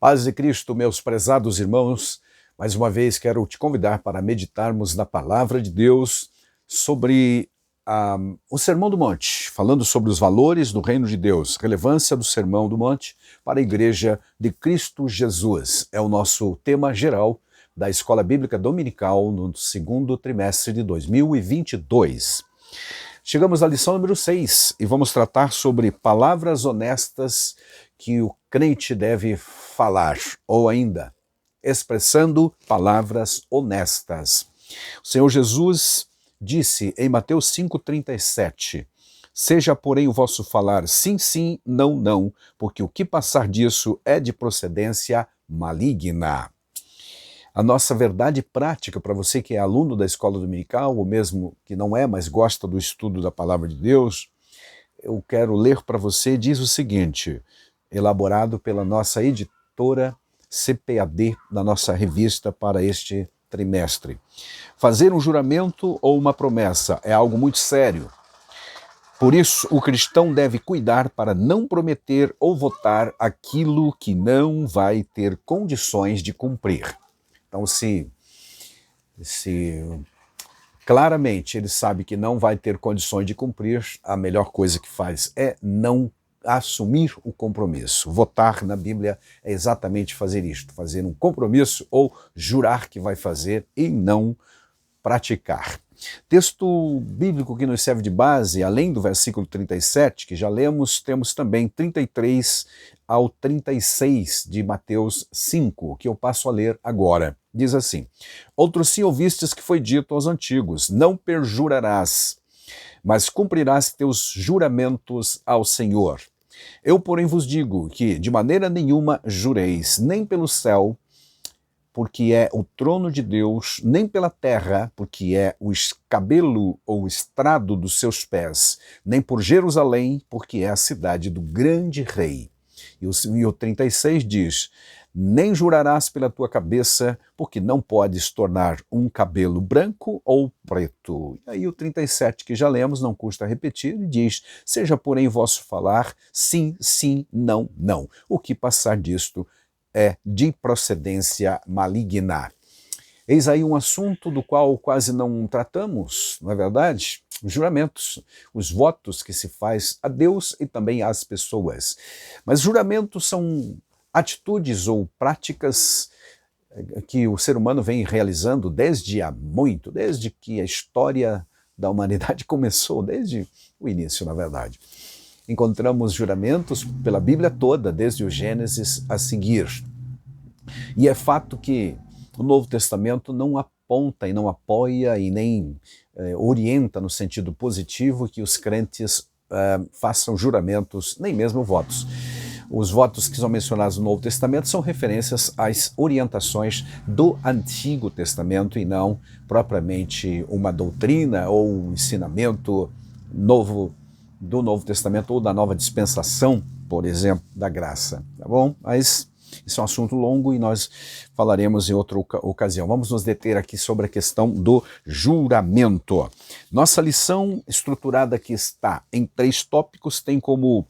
Paz de Cristo, meus prezados irmãos, mais uma vez quero te convidar para meditarmos na Palavra de Deus sobre o Sermão do Monte, falando sobre os valores do Reino de Deus, relevância do Sermão do Monte para a Igreja de Cristo Jesus. É o nosso tema geral da Escola Bíblica Dominical no segundo trimestre de 2022. Chegamos à lição número 6 e vamos tratar sobre palavras honestas que o crente deve falar, ou ainda, expressando palavras honestas. O Senhor Jesus disse em Mateus 5,37, seja, porém, o vosso falar sim, sim, não, não, porque o que passar disso é de procedência maligna. A nossa verdade prática, para você que é aluno da escola dominical, ou mesmo que não é, mas gosta do estudo da palavra de Deus, eu quero ler para você, diz o seguinte, elaborado pela nossa editora CPAD, da nossa revista para este trimestre. Fazer um juramento ou uma promessa é algo muito sério. Por isso, o cristão deve cuidar para não prometer ou votar aquilo que não vai ter condições de cumprir. Então, se claramente ele sabe que não vai ter condições de cumprir, a melhor coisa que faz é não assumir o compromisso. Votar na Bíblia é exatamente fazer isto, fazer um compromisso ou jurar que vai fazer e não praticar. Texto bíblico que nos serve de base, além do versículo 37, que já lemos, temos também 33 ao 36 de Mateus 5, que eu passo a ler agora. Diz assim, outro sim ouvistes que foi dito aos antigos, não perjurarás, mas cumprirás teus juramentos ao Senhor. Eu, porém, vos digo que de maneira nenhuma jureis, nem pelo céu, porque é o trono de Deus, nem pela terra, porque é o escabelo ou estrado dos seus pés, nem por Jerusalém, porque é a cidade do grande rei. E o 36 diz, nem jurarás pela tua cabeça, porque não podes tornar um cabelo branco ou preto. E aí o 37 que já lemos, não custa repetir, diz, seja porém vosso falar, sim, sim, não, não. O que passar disto é de procedência maligna. Eis aí um assunto do qual quase não tratamos, não é verdade? Os juramentos, os votos que se faz a Deus e também às pessoas. Mas juramentos são atitudes ou práticas que o ser humano vem realizando desde que a história da humanidade começou, desde o início, na verdade. Encontramos juramentos pela Bíblia toda, desde o Gênesis a seguir. E é fato que o Novo Testamento não aponta e não apoia e nem orienta no sentido positivo que os crentes façam juramentos, nem mesmo votos. Os votos que são mencionados no Novo Testamento são referências às orientações do Antigo Testamento e não propriamente uma doutrina ou um ensinamento novo do Novo Testamento ou da nova dispensação, por exemplo, da graça, tá bom? Mas isso é um assunto longo e nós falaremos em outra ocasião. Vamos nos deter aqui sobre a questão do juramento. Nossa lição estruturada aqui está em 3 tópicos, tem como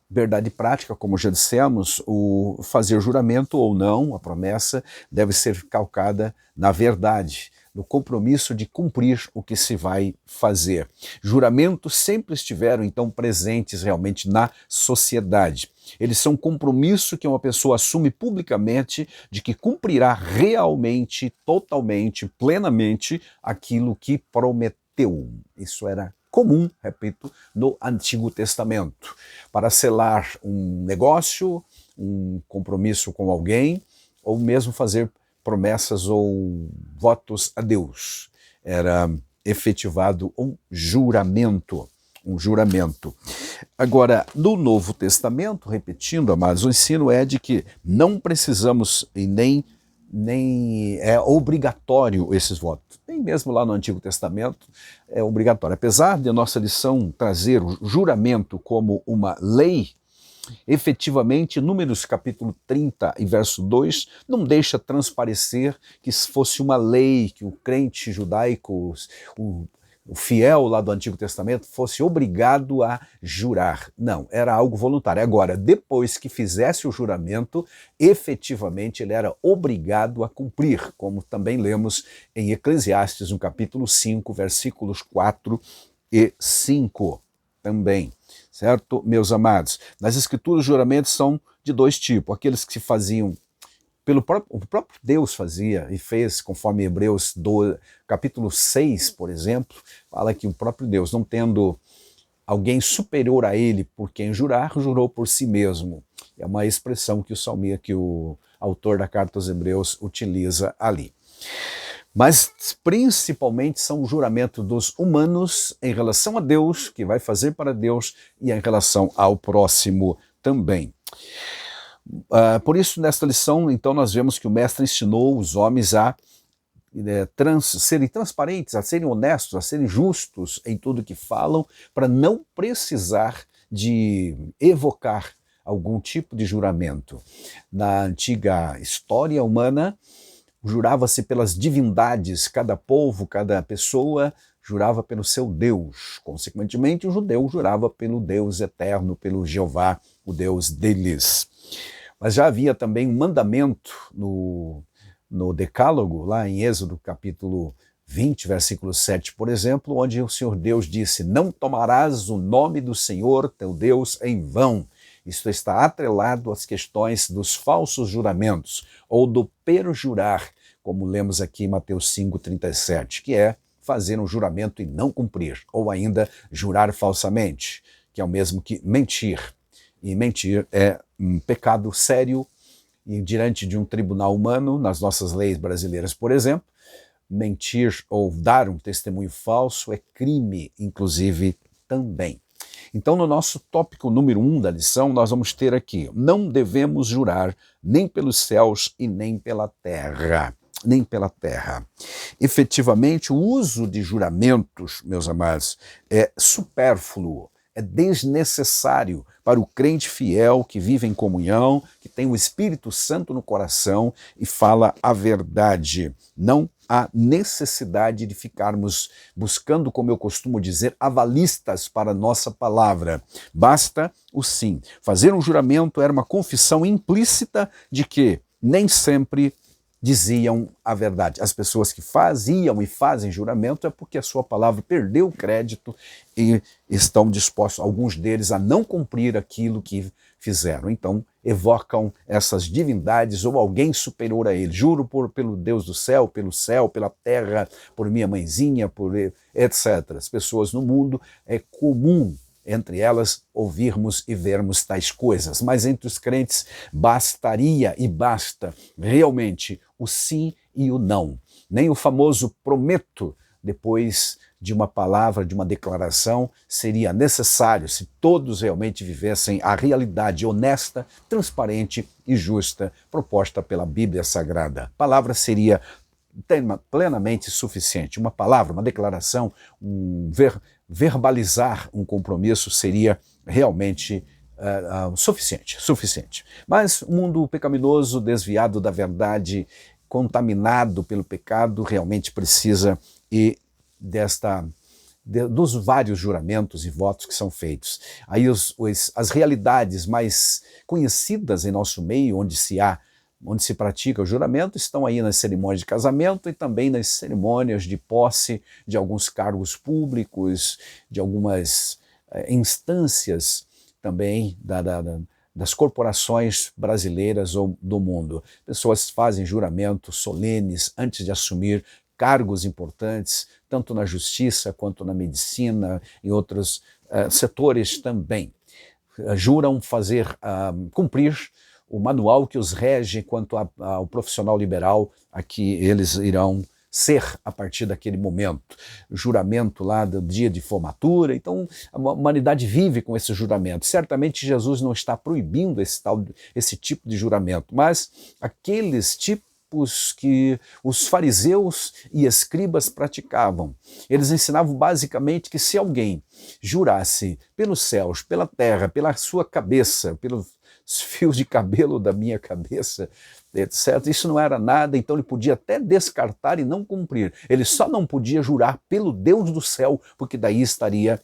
verdade prática, como já dissemos, o fazer juramento ou não, a promessa deve ser calcada na verdade, no compromisso de cumprir o que se vai fazer. Juramentos sempre estiveram, então, presentes realmente na sociedade. Eles são um compromisso que uma pessoa assume publicamente de que cumprirá realmente, totalmente, plenamente aquilo que prometeu. Isso era comum, repito, no Antigo Testamento. Para selar um negócio, um compromisso com alguém, ou mesmo fazer promessas ou votos a Deus. Era efetivado um juramento. Agora, no Novo Testamento, repetindo, amados, o ensino é de que não precisamos e nem é obrigatório esses votos. Nem mesmo lá no Antigo Testamento é obrigatório. Apesar de a nossa lição trazer o juramento como uma lei, efetivamente, Números capítulo 30 e verso 2 não deixa transparecer que fosse uma lei que o crente judaico, o o fiel lá do Antigo Testamento fosse obrigado a jurar. Não, era algo voluntário. Agora, depois que fizesse o juramento, efetivamente ele era obrigado a cumprir, como também lemos em Eclesiastes, no capítulo 5, versículos 4 e 5 também, certo, meus amados? Nas Escrituras, os juramentos são de dois tipos, aqueles que se faziam o próprio Deus fazia e fez, conforme Hebreus capítulo 6, por exemplo, fala que o próprio Deus, não tendo alguém superior a ele por quem jurar, jurou por si mesmo. É uma expressão que o autor da carta aos Hebreus utiliza ali. Mas principalmente são o juramento dos humanos em relação a Deus, que vai fazer para Deus, e em relação ao próximo também. Por isso, nesta lição, então, nós vemos que o mestre ensinou os homens a serem transparentes, a serem honestos, a serem justos em tudo que falam, para não precisar de evocar algum tipo de juramento. Na antiga história humana, jurava-se pelas divindades, cada povo, cada pessoa jurava pelo seu Deus. Consequentemente, o judeu jurava pelo Deus eterno, pelo Jeová, o Deus deles. Mas já havia também um mandamento no Decálogo, lá em Êxodo capítulo 20, versículo 7, por exemplo, onde o Senhor Deus disse: não tomarás o nome do Senhor teu Deus em vão. Isto está atrelado às questões dos falsos juramentos, ou do perjurar, como lemos aqui em Mateus 5,37, que é fazer um juramento e não cumprir, ou ainda jurar falsamente, que é o mesmo que mentir. E mentir é um pecado sério, e diante de um tribunal humano, nas nossas leis brasileiras, por exemplo, mentir ou dar um testemunho falso é crime, inclusive, também. Então, no nosso tópico número 1 da lição, nós vamos ter aqui: não devemos jurar nem pelos céus e nem pela terra. Nem pela terra. Efetivamente, o uso de juramentos, meus amados, é supérfluo, é desnecessário para o crente fiel que vive em comunhão, que tem o Espírito Santo no coração e fala a verdade. Não há necessidade de ficarmos buscando, como eu costumo dizer, avalistas para a nossa palavra. Basta o sim. Fazer um juramento era uma confissão implícita de que nem sempre diziam a verdade. As pessoas que faziam e fazem juramento é porque a sua palavra perdeu o crédito e estão dispostos, alguns deles, a não cumprir aquilo que fizeram. Então, evocam essas divindades ou alguém superior a ele. Juro pelo Deus do céu, pela terra, por minha mãezinha, por etc. As pessoas no mundo, é comum entre elas ouvirmos e vermos tais coisas, mas entre os crentes bastaria e basta realmente o sim e o não. Nem o famoso prometo depois de uma palavra, de uma declaração, seria necessário se todos realmente vivessem a realidade honesta, transparente e justa proposta pela Bíblia Sagrada. A palavra seria plenamente suficiente. Uma palavra, uma declaração, verbalizar um compromisso seria realmente suficiente. Mas o mundo pecaminoso, desviado da verdade, contaminado pelo pecado, realmente precisa dos vários juramentos e votos que são feitos. Aí as realidades mais conhecidas em nosso meio, onde se pratica o juramento, estão aí nas cerimônias de casamento e também nas cerimônias de posse de alguns cargos públicos, de algumas instâncias também das corporações brasileiras ou do mundo. Pessoas fazem juramentos solenes antes de assumir cargos importantes, tanto na justiça quanto na medicina, em outros setores também. Juram cumprir o manual que os rege quanto ao profissional liberal a que eles irão ser a partir daquele momento. Juramento lá do dia de formatura. Então, a humanidade vive com esse juramento. Certamente Jesus não está proibindo esse tipo de juramento, mas aqueles tipos que os fariseus e escribas praticavam. Eles ensinavam basicamente que se alguém jurasse pelos céus, pela terra, pela sua cabeça, pelo os fios de cabelo da minha cabeça, etc. Isso não era nada, então ele podia até descartar e não cumprir. Ele só não podia jurar pelo Deus do céu, porque daí estaria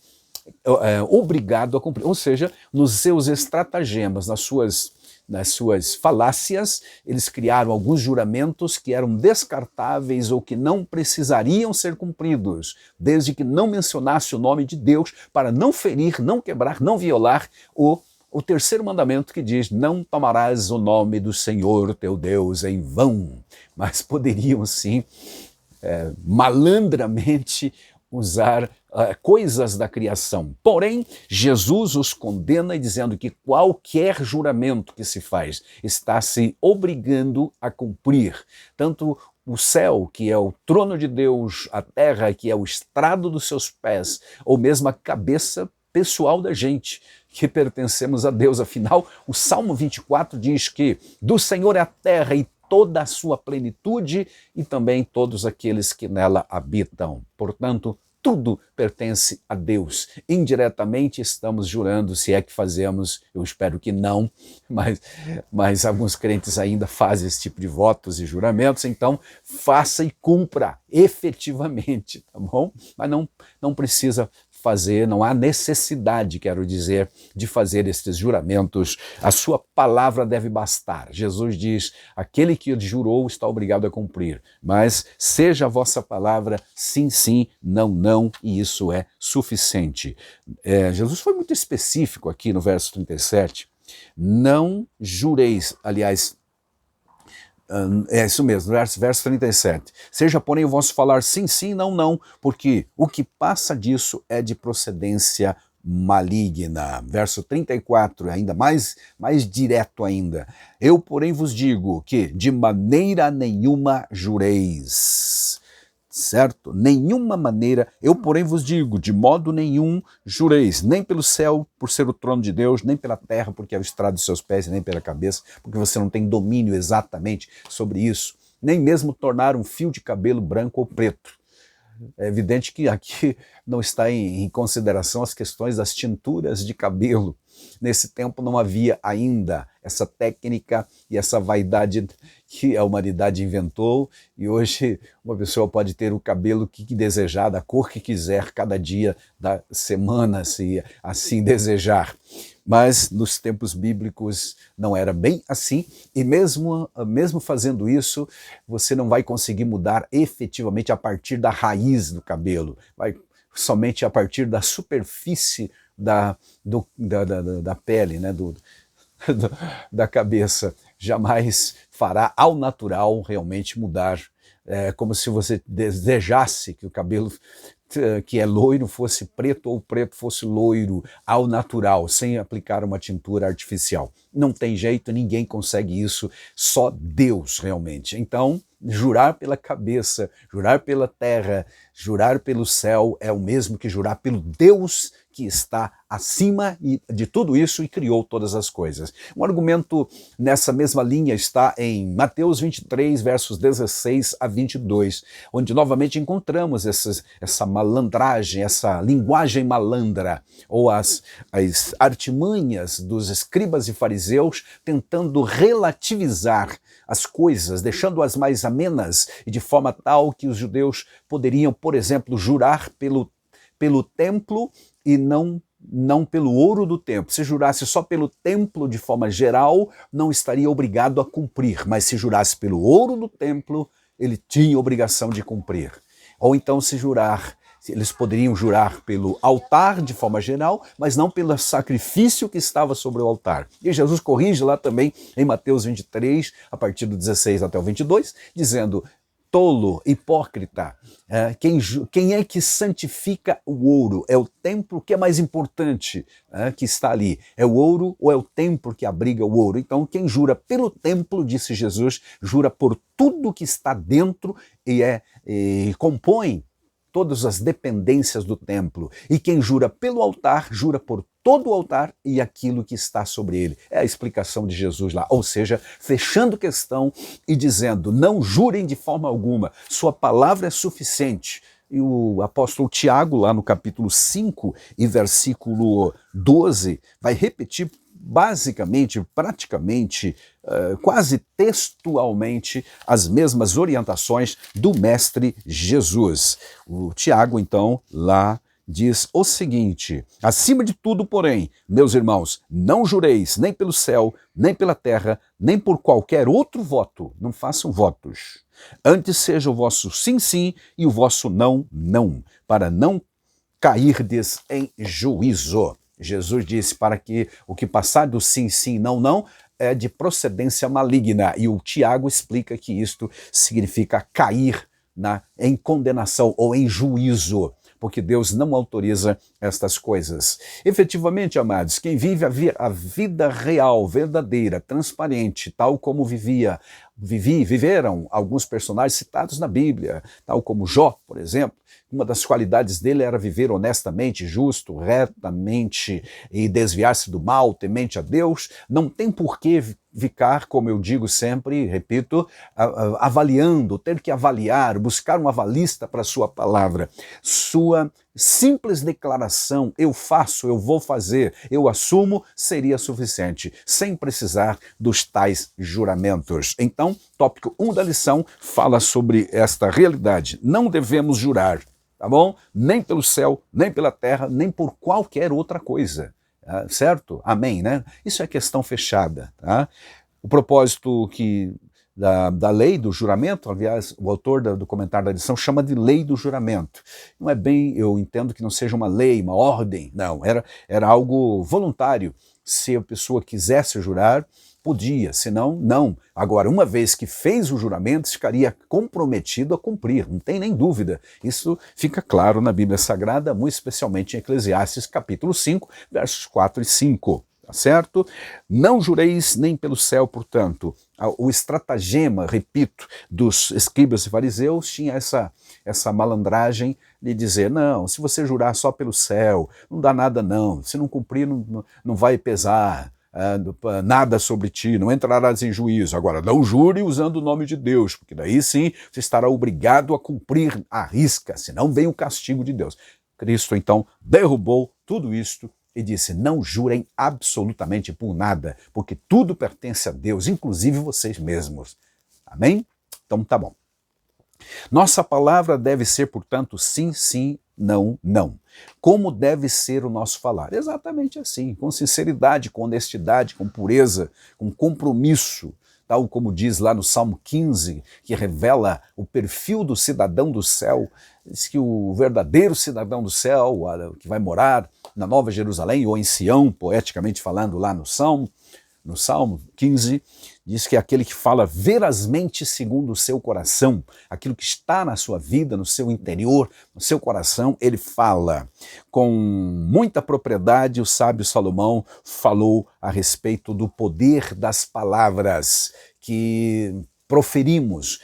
obrigado a cumprir. Ou seja, nos seus estratagemas, nas suas falácias, eles criaram alguns juramentos que eram descartáveis ou que não precisariam ser cumpridos, desde que não mencionasse o nome de Deus, para não ferir, não quebrar, não violar o terceiro mandamento, que diz: não tomarás o nome do Senhor teu Deus em vão. Mas poderiam sim, malandramente, usar coisas da criação. Porém, Jesus os condena dizendo que qualquer juramento que se faz está se obrigando a cumprir. Tanto o céu, que é o trono de Deus, a terra, que é o estrado dos seus pés, ou mesmo a cabeça pessoal da gente, que pertencemos a Deus. Afinal, o Salmo 24 diz que do Senhor é a terra e toda a sua plenitude, e também todos aqueles que nela habitam. Portanto, tudo pertence a Deus. Indiretamente estamos jurando, se é que fazemos, eu espero que não, mas alguns crentes ainda fazem esse tipo de votos e juramentos, então faça e cumpra efetivamente, tá bom? Mas não precisa fazer, não há necessidade, quero dizer, de fazer estes juramentos. A sua palavra deve bastar. Jesus diz: aquele que jurou está obrigado a cumprir, mas seja a vossa palavra sim, sim, não, não, e isso é suficiente. Jesus foi muito específico aqui no verso 37. Não jureis, aliás, é isso mesmo, verso 37. Seja, porém, o vosso falar sim, sim, não, não, porque o que passa disso é de procedência maligna. Verso 34, ainda mais direto ainda. Eu, porém, vos digo que de maneira nenhuma jureis. Certo? Nenhuma maneira, eu porém vos digo, de modo nenhum jureis, nem pelo céu, por ser o trono de Deus, nem pela terra, porque é o estrado dos seus pés, nem pela cabeça, porque você não tem domínio exatamente sobre isso, nem mesmo tornar um fio de cabelo branco ou preto. É evidente que aqui não está em consideração as questões das tinturas de cabelo. Nesse tempo não havia ainda essa técnica e essa vaidade que a humanidade inventou, e hoje uma pessoa pode ter o cabelo que desejar, da cor que quiser, cada dia da semana, se assim desejar. Mas nos tempos bíblicos não era bem assim, e mesmo fazendo isso, você não vai conseguir mudar efetivamente a partir da raiz do cabelo, vai somente a partir da superfície da pele, né, da cabeça. Jamais fará ao natural realmente mudar. É como se você desejasse que o cabelo que é loiro fosse preto ou o preto fosse loiro ao natural, sem aplicar uma tintura artificial. Não tem jeito, ninguém consegue isso, só Deus realmente. Então, jurar pela cabeça, jurar pela terra, jurar pelo céu é o mesmo que jurar pelo Deus que está acima de tudo isso e criou todas as coisas. Um argumento nessa mesma linha está em Mateus 23, versos 16 a 22, onde novamente encontramos essa malandragem, essa linguagem malandra, ou as artimanhas dos escribas e fariseus tentando relativizar as coisas, deixando-as mais amenas, e de forma tal que os judeus poderiam, por exemplo, jurar pelo templo e não pelo ouro do templo. Se jurasse só pelo templo de forma geral, não estaria obrigado a cumprir, mas se jurasse pelo ouro do templo, ele tinha obrigação de cumprir. Ou então eles poderiam jurar pelo altar de forma geral, mas não pelo sacrifício que estava sobre o altar. E Jesus corrige lá também em Mateus 23, a partir do 16 até o 22, dizendo: tolo, hipócrita, quem é que santifica o ouro? É o templo que é mais importante que está ali. É o ouro ou é o templo que abriga o ouro? Então quem jura pelo templo, disse Jesus, jura por tudo que está dentro e compõe todas as dependências do templo. E quem jura pelo altar, jura por todo o altar e aquilo que está sobre ele. É a explicação de Jesus lá. Ou seja, fechando questão e dizendo: não jurem de forma alguma, sua palavra é suficiente. E o apóstolo Tiago, lá no capítulo 5 e versículo 12, vai repetir basicamente, praticamente, quase textualmente, as mesmas orientações do Mestre Jesus. O Tiago, então, lá diz o seguinte: acima de tudo, porém, meus irmãos, não jureis nem pelo céu, nem pela terra, nem por qualquer outro voto. Não façam votos. Antes seja o vosso sim, sim e o vosso não, não, para não cairdes em juízo. Jesus disse para que o que passar do sim, sim, não, não, é de procedência maligna. E o Tiago explica que isto significa cair em condenação ou em juízo, porque Deus não autoriza estas coisas. Efetivamente, amados, quem vive a vida real, verdadeira, transparente, tal como viveram alguns personagens citados na Bíblia, tal como Jó, por exemplo, uma das qualidades dele era viver honestamente, justo, retamente e desviar-se do mal, temente a Deus. Não tem por que ficar, como eu digo sempre, repito, avaliando, ter que avaliar, buscar um avalista para a sua palavra. Sua simples declaração, eu faço, eu vou fazer, eu assumo, seria suficiente, sem precisar dos tais juramentos. Então, tópico 1 da lição fala sobre esta realidade. Não devemos jurar, tá bom? Nem pelo céu, nem pela terra, nem por qualquer outra coisa. Certo? Amém, né? Isso é questão fechada. Tá? O propósito da lei do juramento, aliás, o autor do comentário da lição chama de lei do juramento. Não é bem, eu entendo que não seja uma lei, uma ordem, não, era algo voluntário. Se a pessoa quisesse jurar, podia, senão, não. Agora, uma vez que fez o juramento, ficaria comprometido a cumprir, não tem nem dúvida. Isso fica claro na Bíblia Sagrada, muito especialmente em Eclesiastes capítulo 5, versos 4 e 5. Tá certo? Não jureis nem pelo céu, portanto. O estratagema, repito, dos escribas e fariseus tinha essa malandragem de dizer, não, se você jurar só pelo céu, não dá nada não, se não cumprir não vai pesar nada sobre ti, não entrarás em juízo. Agora, não jure usando o nome de Deus, porque daí sim você estará obrigado a cumprir à risca, senão vem o castigo de Deus. Cristo, então, derrubou tudo isto e disse, não jurem absolutamente por nada, porque tudo pertence a Deus, inclusive vocês mesmos. Amém? Então tá bom. Nossa palavra deve ser, portanto, sim, sim, não, não. Como deve ser o nosso falar? Exatamente assim, com sinceridade, com honestidade, com pureza, com compromisso, tal como diz lá no Salmo 15, que revela o perfil do cidadão do céu, diz que o verdadeiro cidadão do céu, que vai morar na Nova Jerusalém ou em Sião, poeticamente falando lá no Salmo 15, diz que é aquele que fala verazmente segundo o seu coração, aquilo que está na sua vida, no seu interior, no seu coração, ele fala. Com muita propriedade, o sábio Salomão falou a respeito do poder das palavras que proferimos,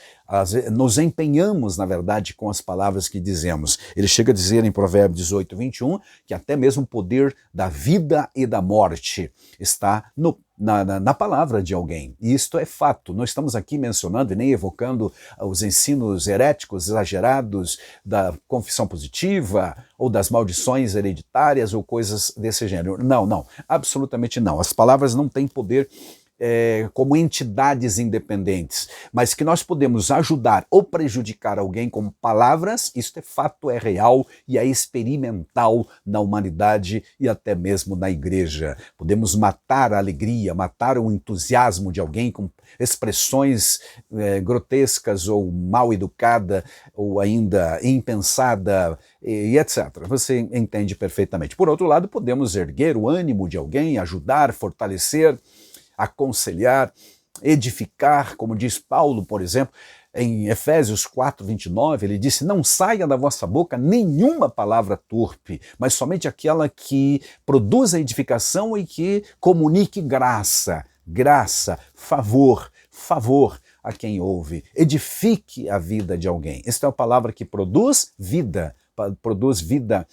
nos empenhamos, na verdade, com as palavras que dizemos. Ele chega a dizer em Provérbios 18, 21, que até mesmo o poder da vida e da morte está na palavra de alguém. E isto é fato. Não estamos aqui mencionando e nem evocando os ensinos heréticos, exagerados da confissão positiva ou das maldições hereditárias ou coisas desse gênero. Não, não. Absolutamente não. As palavras não têm poder como entidades independentes, mas que nós podemos ajudar ou prejudicar alguém com palavras, isso é fato, é real e é experimental na humanidade e até mesmo na igreja. Podemos matar a alegria, matar o entusiasmo de alguém com expressões grotescas ou mal educada ou ainda impensada e etc. Você entende perfeitamente. Por outro lado, podemos erguer o ânimo de alguém, ajudar, fortalecer, aconselhar, edificar, como diz Paulo, por exemplo, em Efésios 4, 29, ele disse, não saia da vossa boca nenhuma palavra torpe, mas somente aquela que produza edificação e que comunique graça, favor a quem ouve, edifique a vida de alguém. Esta é uma palavra que produz vida, produz vida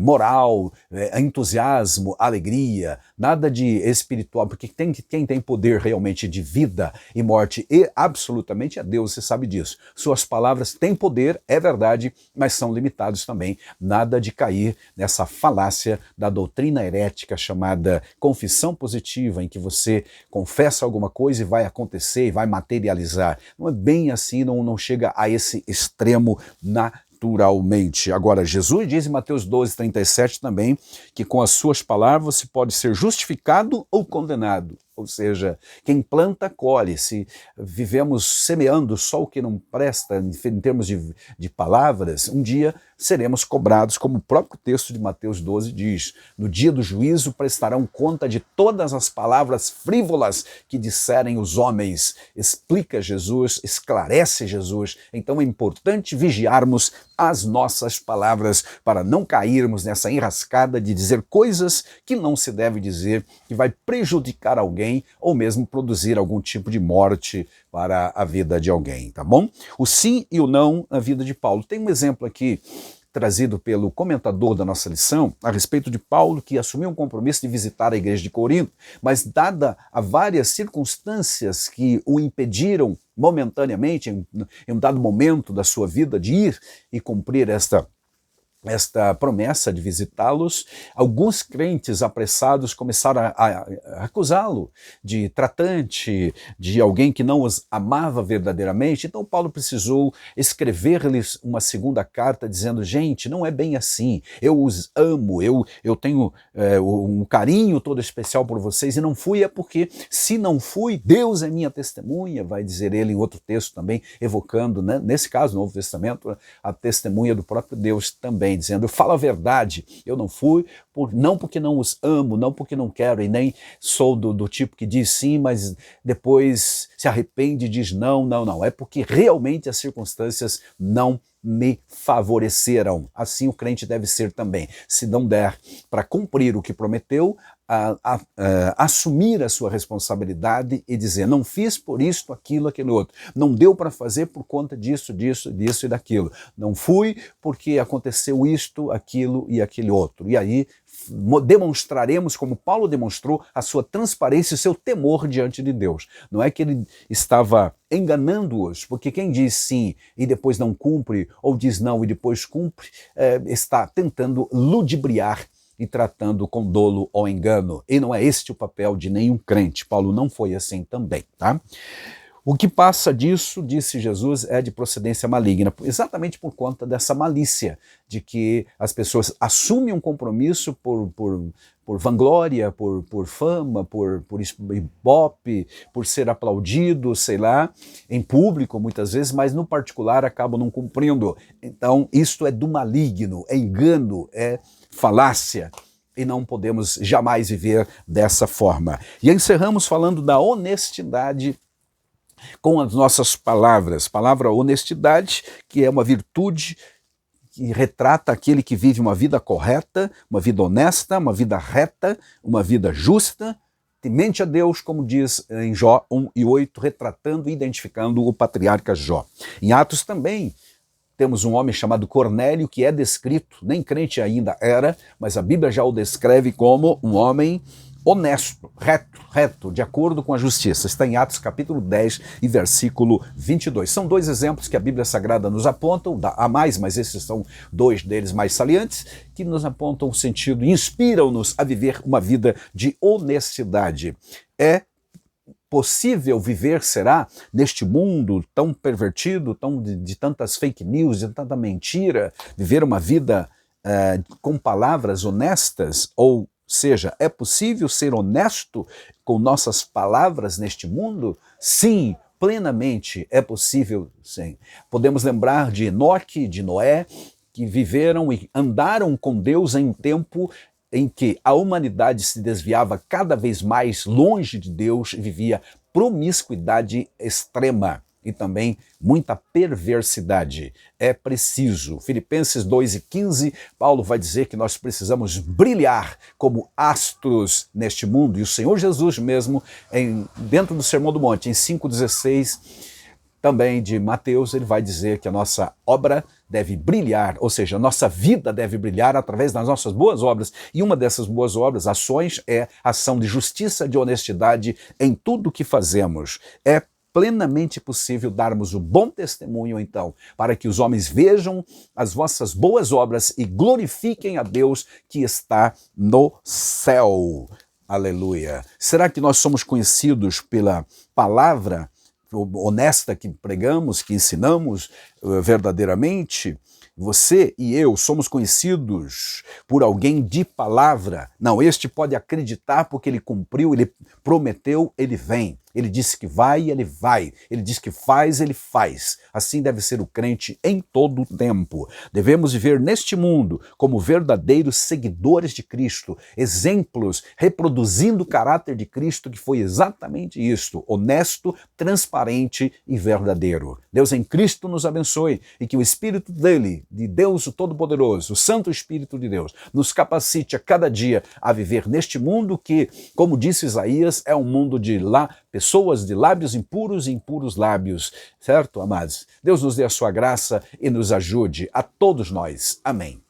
moral, entusiasmo, alegria, nada de espiritual, porque quem tem poder realmente de vida e morte e absolutamente é Deus, você sabe disso. Suas palavras têm poder, é verdade, mas são limitados também. Nada de cair nessa falácia da doutrina herética chamada confissão positiva, em que você confessa alguma coisa e vai acontecer, e vai materializar. Não é bem assim, não chega a esse extremo naturalmente. Agora, Jesus diz em Mateus 12:37 também que com as suas palavras você pode ser justificado ou condenado. Ou seja, quem planta, colhe. Se vivemos semeando só o que não presta em termos de palavras, um dia seremos cobrados, como o próprio texto de Mateus 12 diz. No dia do juízo prestarão conta de todas as palavras frívolas que disserem os homens. Explica Jesus, esclarece Jesus. Então é importante vigiarmos as nossas palavras para não cairmos nessa enrascada de dizer coisas que não se deve dizer, que vai prejudicar alguém ou mesmo produzir algum tipo de morte para a vida de alguém, tá bom? O sim e o não na vida de Paulo. Tem um exemplo aqui trazido pelo comentador da nossa lição a respeito de Paulo, que assumiu um compromisso de visitar a igreja de Corinto, mas dada a várias circunstâncias que o impediram momentaneamente, em um dado momento da sua vida, de ir e cumprir esta promessa de visitá-los, alguns crentes apressados começaram a acusá-lo de tratante, de alguém que não os amava verdadeiramente. Então Paulo precisou escrever-lhes uma segunda carta dizendo: gente, não é bem assim, eu os amo, eu tenho um carinho todo especial por vocês, e não fui é porque, se não fui, Deus é minha testemunha, vai dizer ele em outro texto também, evocando, né, nesse caso, no Novo Testamento, a testemunha do próprio Deus também, dizendo: eu falo a verdade, eu não fui, não porque não os amo, não porque não quero, e nem sou do tipo que diz sim, mas depois se arrepende e diz não, é porque realmente as circunstâncias não me favoreceram. Assim o crente deve ser também. Se não der para cumprir o que prometeu, assumir a sua responsabilidade e dizer: não fiz por isto, aquilo, aquele outro. Não deu para fazer por conta disso e daquilo. Não fui porque aconteceu isto, aquilo e aquele outro. E aí demonstraremos, como Paulo demonstrou, a sua transparência e o seu temor diante de Deus. Não é que ele estava enganando-os, porque quem diz sim e depois não cumpre, ou diz não e depois cumpre, está tentando ludibriar e tratando com dolo ou engano. E não é este o papel de nenhum crente. Paulo não foi assim também, tá? O que passa disso, disse Jesus, é de procedência maligna, exatamente por conta dessa malícia, de que as pessoas assumem um compromisso por vanglória, por fama, por ibope, por ser aplaudido, sei lá, em público muitas vezes, mas no particular acabam não cumprindo. Então isto é do maligno, é engano, é falácia. E não podemos jamais viver dessa forma. E encerramos falando da honestidade com as nossas palavras. Palavra honestidade, que é uma virtude que retrata aquele que vive uma vida correta, uma vida honesta, uma vida reta, uma vida justa, temente a Deus, como diz em Jó 1:8, retratando e identificando o patriarca Jó. Em Atos também temos um homem chamado Cornélio, que é descrito, nem crente ainda era, mas a Bíblia já o descreve como um homem honesto, reto, de acordo com a justiça. Está em Atos capítulo 10 e versículo 22. São dois exemplos que a Bíblia Sagrada nos apontam, há mais, mas esses são dois deles mais salientes, que nos apontam o sentido e inspiram-nos a viver uma vida de honestidade. É possível viver, será, neste mundo tão pervertido, de tantas fake news, de tanta mentira, viver uma vida com palavras honestas? Ou seja, é possível ser honesto com nossas palavras neste mundo? Sim, plenamente é possível, sim. Podemos lembrar de Enoque, de Noé, que viveram e andaram com Deus em um tempo em que a humanidade se desviava cada vez mais longe de Deus e vivia promiscuidade extrema e também muita perversidade. É preciso. Filipenses 2:15, Paulo vai dizer que nós precisamos brilhar como astros neste mundo. E o Senhor Jesus mesmo, dentro do Sermão do Monte, em 5:16, também de Mateus, ele vai dizer que a nossa obra deve brilhar, ou seja, a nossa vida deve brilhar através das nossas boas obras. E uma dessas boas obras, ações, é ação de justiça, de honestidade em tudo que fazemos. É plenamente possível darmos o bom testemunho, então, para que os homens vejam as vossas boas obras e glorifiquem a Deus que está no céu. Aleluia. Será que nós somos conhecidos pela palavra honesta que pregamos, que ensinamos verdadeiramente? Você e eu somos conhecidos por alguém de palavra? Não, este pode acreditar porque ele cumpriu, ele prometeu, ele vem. Ele disse que vai, ele vai. Ele disse que faz, ele faz. Assim deve ser o crente em todo o tempo. Devemos viver neste mundo como verdadeiros seguidores de Cristo, exemplos, reproduzindo o caráter de Cristo, que foi exatamente isto: honesto, transparente e verdadeiro. Deus em Cristo nos abençoe e que o Espírito dele, de Deus o Todo-Poderoso, o Santo Espírito de Deus, nos capacite a cada dia a viver neste mundo que, como disse Isaías, é um mundo de pessoas de lábios impuros e impuros lábios. Certo, amados? Deus nos dê a sua graça e nos ajude a todos nós. Amém.